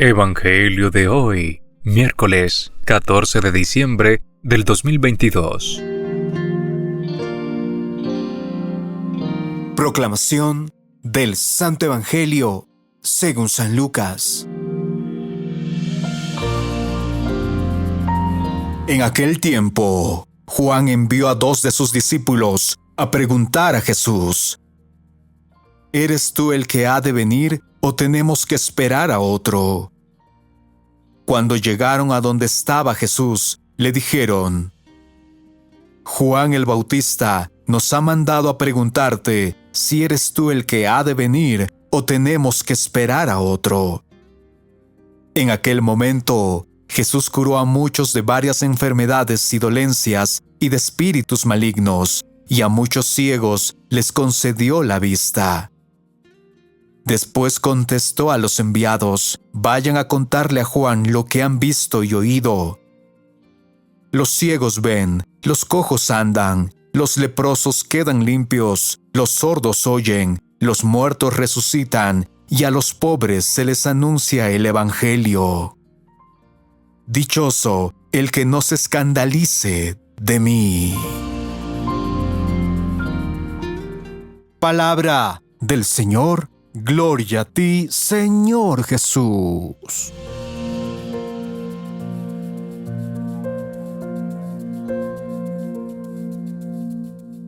Evangelio de hoy, miércoles 14 de diciembre del 2022. Proclamación del Santo Evangelio según San Lucas. En aquel tiempo, Juan envió a 2 de sus discípulos a preguntar a Jesús: ¿Eres tú el que ha de venir o tenemos que esperar a otro? Cuando llegaron a donde estaba Jesús, le dijeron: Juan el Bautista nos ha mandado a preguntarte si eres tú el que ha de venir o tenemos que esperar a otro. En aquel momento, Jesús curó a muchos de varias enfermedades y dolencias y de espíritus malignos, y a muchos ciegos les concedió la vista. Después contestó a los enviados: vayan a contarle a Juan lo que han visto y oído. Los ciegos ven, los cojos andan, los leprosos quedan limpios, los sordos oyen, los muertos resucitan, y a los pobres se les anuncia el Evangelio. Dichoso el que no se escandalice de mí. Palabra del Señor. Gloria a ti, Señor Jesús.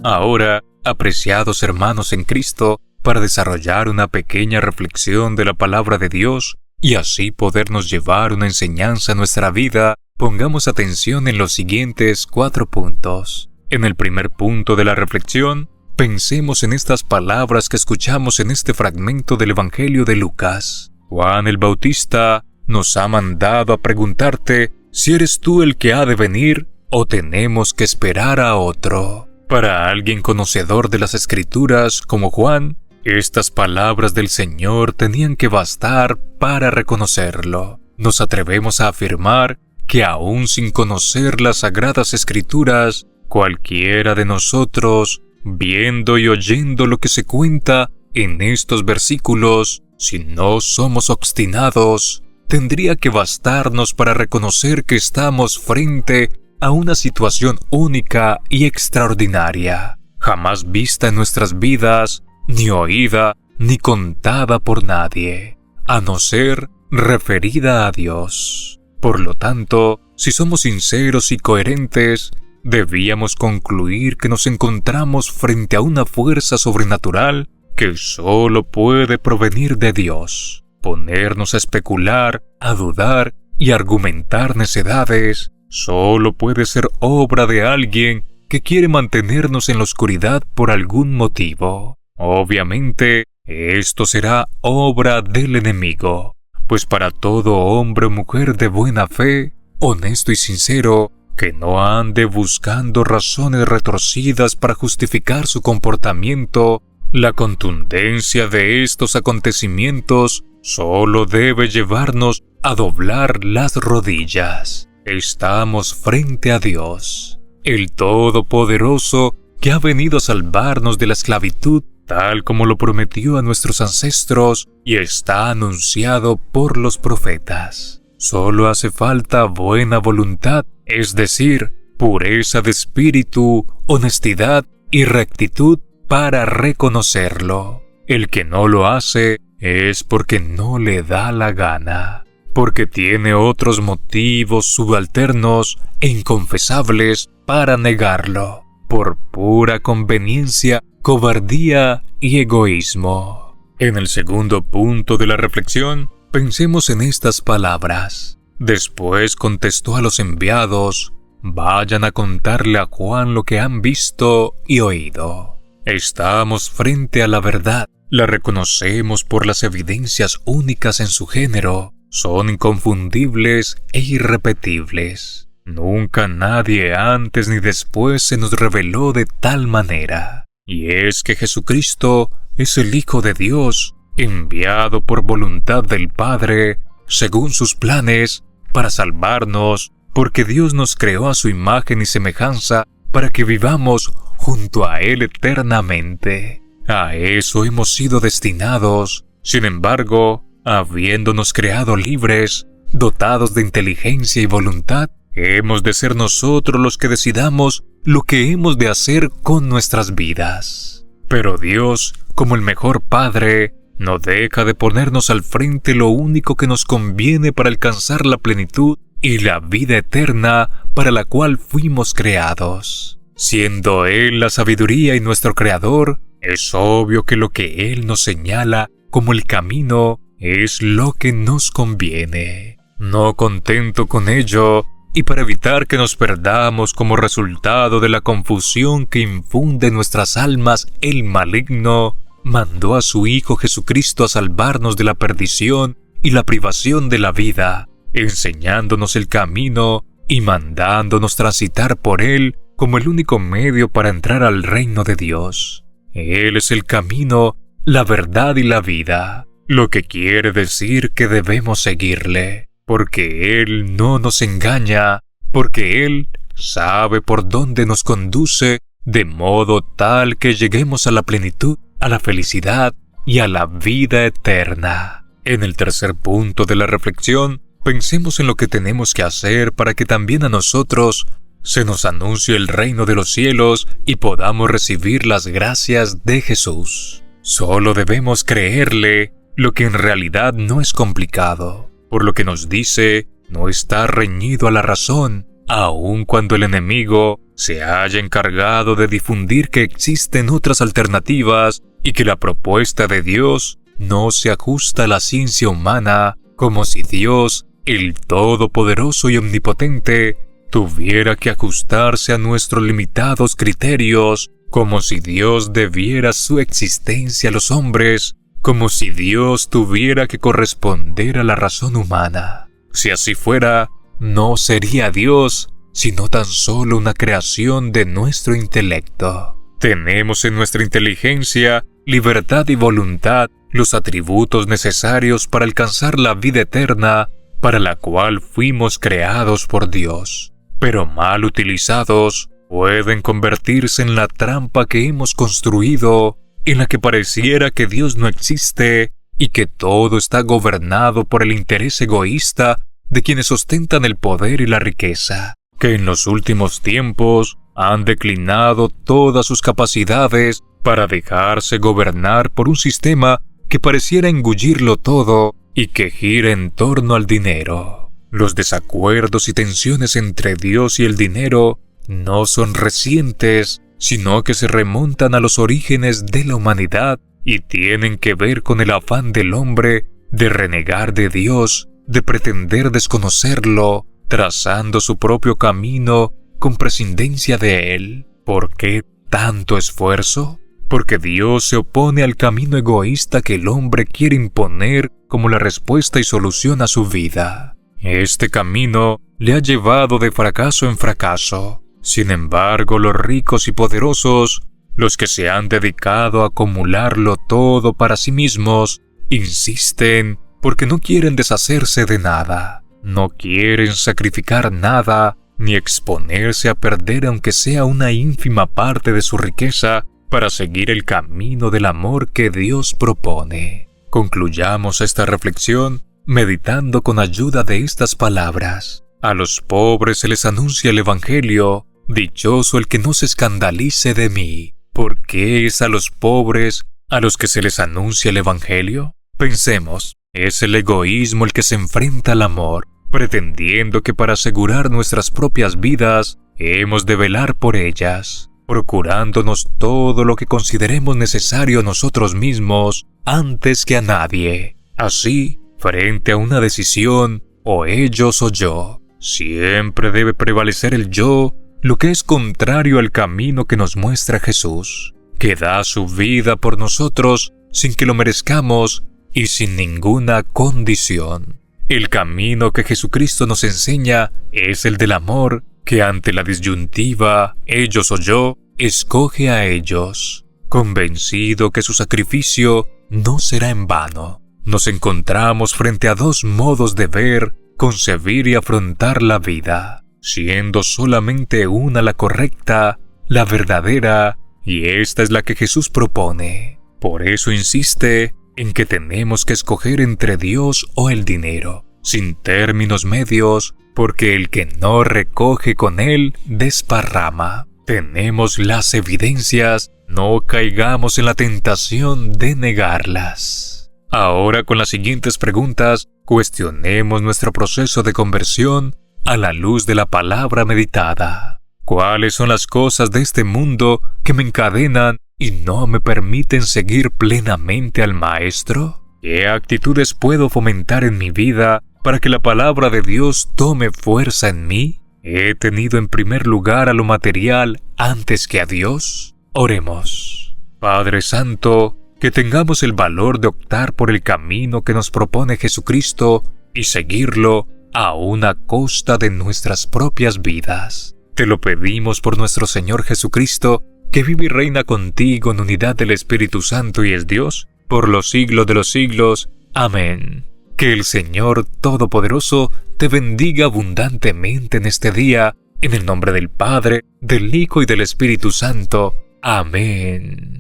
Ahora, apreciados hermanos en Cristo, para desarrollar una pequeña reflexión de la palabra de Dios y así podernos llevar una enseñanza a nuestra vida, pongamos atención en los siguientes 4 puntos. En el primer punto de la reflexión, pensemos en estas palabras que escuchamos en este fragmento del Evangelio de Lucas. Juan el Bautista nos ha mandado a preguntarte si eres tú el que ha de venir o tenemos que esperar a otro. Para alguien conocedor de las Escrituras como Juan, estas palabras del Señor tenían que bastar para reconocerlo. Nos atrevemos a afirmar que aún sin conocer las Sagradas Escrituras, cualquiera de nosotros, viendo y oyendo lo que se cuenta en estos versículos, si no somos obstinados, tendría que bastarnos para reconocer que estamos frente a una situación única y extraordinaria, jamás vista en nuestras vidas, ni oída, ni contada por nadie, a no ser referida a Dios. Por lo tanto, si somos sinceros y coherentes, debíamos concluir que nos encontramos frente a una fuerza sobrenatural que solo puede provenir de Dios. Ponernos a especular, a dudar y argumentar necedades solo puede ser obra de alguien que quiere mantenernos en la oscuridad por algún motivo. Obviamente, esto será obra del enemigo, pues para todo hombre o mujer de buena fe, honesto y sincero, que no ande buscando razones retorcidas para justificar su comportamiento, la contundencia de estos acontecimientos solo debe llevarnos a doblar las rodillas. Estamos frente a Dios, el Todopoderoso, que ha venido a salvarnos de la esclavitud, tal como lo prometió a nuestros ancestros y está anunciado por los profetas. Solo hace falta buena voluntad, es decir, pureza de espíritu, honestidad y rectitud para reconocerlo. El que no lo hace es porque no le da la gana, porque tiene otros motivos subalternos e inconfesables para negarlo, por pura conveniencia, cobardía y egoísmo. En el segundo punto de la reflexión, pensemos en estas palabras. Después contestó a los enviados: vayan a contarle a Juan lo que han visto y oído. Estamos frente a la verdad. La reconocemos por las evidencias únicas en su género. Son inconfundibles e irrepetibles. Nunca nadie antes ni después se nos reveló de tal manera. Y es que Jesucristo es el Hijo de Dios, enviado por voluntad del Padre, según sus planes, para salvarnos, porque Dios nos creó a su imagen y semejanza para que vivamos junto a Él eternamente. A eso hemos sido destinados. Sin embargo, habiéndonos creado libres, dotados de inteligencia y voluntad, hemos de ser nosotros los que decidamos lo que hemos de hacer con nuestras vidas. Pero Dios, como el mejor Padre, no deja de ponernos al frente lo único que nos conviene para alcanzar la plenitud y la vida eterna para la cual fuimos creados. Siendo Él la sabiduría y nuestro Creador, es obvio que lo que Él nos señala como el camino es lo que nos conviene. No contento con ello, y para evitar que nos perdamos como resultado de la confusión que infunde en nuestras almas el maligno, mandó a su Hijo Jesucristo a salvarnos de la perdición y la privación de la vida, enseñándonos el camino y mandándonos transitar por él como el único medio para entrar al reino de Dios. Él es el camino, la verdad y la vida, lo que quiere decir que debemos seguirle, porque Él no nos engaña, porque Él sabe por dónde nos conduce, de modo tal que lleguemos a la plenitud, a la felicidad y a la vida eterna. En el tercer punto de la reflexión, pensemos en lo que tenemos que hacer para que también a nosotros se nos anuncie el reino de los cielos y podamos recibir las gracias de Jesús. Solo debemos creerle, lo que en realidad no es complicado. Por lo que nos dice, no está reñido a la razón, aun cuando el enemigo se haya encargado de difundir que existen otras alternativas y que la propuesta de Dios no se ajusta a la ciencia humana, como si Dios, el Todopoderoso y Omnipotente, tuviera que ajustarse a nuestros limitados criterios, como si Dios debiera su existencia a los hombres, como si Dios tuviera que corresponder a la razón humana. Si así fuera, no sería Dios, sino tan solo una creación de nuestro intelecto. Tenemos en nuestra inteligencia, libertad y voluntad los atributos necesarios para alcanzar la vida eterna, para la cual fuimos creados por Dios. Pero mal utilizados, pueden convertirse en la trampa que hemos construido, en la que pareciera que Dios no existe y que todo está gobernado por el interés egoísta de quienes ostentan el poder y la riqueza, que en los últimos tiempos han declinado todas sus capacidades para dejarse gobernar por un sistema que pareciera engullirlo todo y que gira en torno al dinero. Los desacuerdos y tensiones entre Dios y el dinero no son recientes, sino que se remontan a los orígenes de la humanidad y tienen que ver con el afán del hombre de renegar de Dios, de pretender desconocerlo, trazando su propio camino con prescindencia de él. ¿Por qué tanto esfuerzo? Porque Dios se opone al camino egoísta que el hombre quiere imponer como la respuesta y solución a su vida. Este camino le ha llevado de fracaso en fracaso. Sin embargo, los ricos y poderosos, los que se han dedicado a acumularlo todo para sí mismos, insisten porque no quieren deshacerse de nada, no quieren sacrificar nada, ni exponerse a perder aunque sea una ínfima parte de su riqueza para seguir el camino del amor que Dios propone. Concluyamos esta reflexión meditando con ayuda de estas palabras. A los pobres se les anuncia el Evangelio. Dichoso el que no se escandalice de mí. ¿Por qué es a los pobres a los que se les anuncia el Evangelio? Pensemos, es el egoísmo el que se enfrenta al amor, pretendiendo que para asegurar nuestras propias vidas hemos de velar por ellas, procurándonos todo lo que consideremos necesario a nosotros mismos antes que a nadie. Así, frente a una decisión, o ellos o yo, siempre debe prevalecer el yo, lo que es contrario al camino que nos muestra Jesús, que da su vida por nosotros sin que lo merezcamos y sin ninguna condición. El camino que Jesucristo nos enseña es el del amor, que ante la disyuntiva ellos o yo, escoge a ellos, convencido que su sacrificio no será en vano. Nos encontramos frente a dos modos de ver, concebir y afrontar la vida, siendo solamente una la correcta, la verdadera, y esta es la que Jesús propone. Por eso insiste, en que tenemos que escoger entre Dios o el dinero, sin términos medios, porque el que no recoge con él desparrama. Tenemos las evidencias, no caigamos en la tentación de negarlas. Ahora, con las siguientes preguntas, cuestionemos nuestro proceso de conversión a la luz de la palabra meditada. ¿Cuáles son las cosas de este mundo que me encadenan y no me permiten seguir plenamente al Maestro? ¿Qué actitudes puedo fomentar en mi vida para que la palabra de Dios tome fuerza en mí? ¿He tenido en primer lugar a lo material antes que a Dios? Oremos. Padre Santo, que tengamos el valor de optar por el camino que nos propone Jesucristo y seguirlo aún a costa de nuestras propias vidas. Te lo pedimos por nuestro Señor Jesucristo, que vive y reina contigo en unidad del Espíritu Santo y es Dios, por los siglos de los siglos. Amén. Que el Señor Todopoderoso te bendiga abundantemente en este día, en el nombre del Padre, del Hijo y del Espíritu Santo. Amén.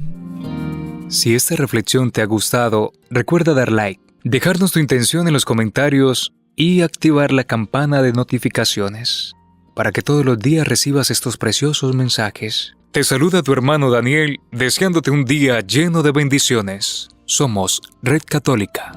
Si esta reflexión te ha gustado, recuerda dar like, dejarnos tu intención en los comentarios y activar la campana de notificaciones para que todos los días recibas estos preciosos mensajes. Te saluda tu hermano Daniel, deseándote un día lleno de bendiciones. Somos Red Católica.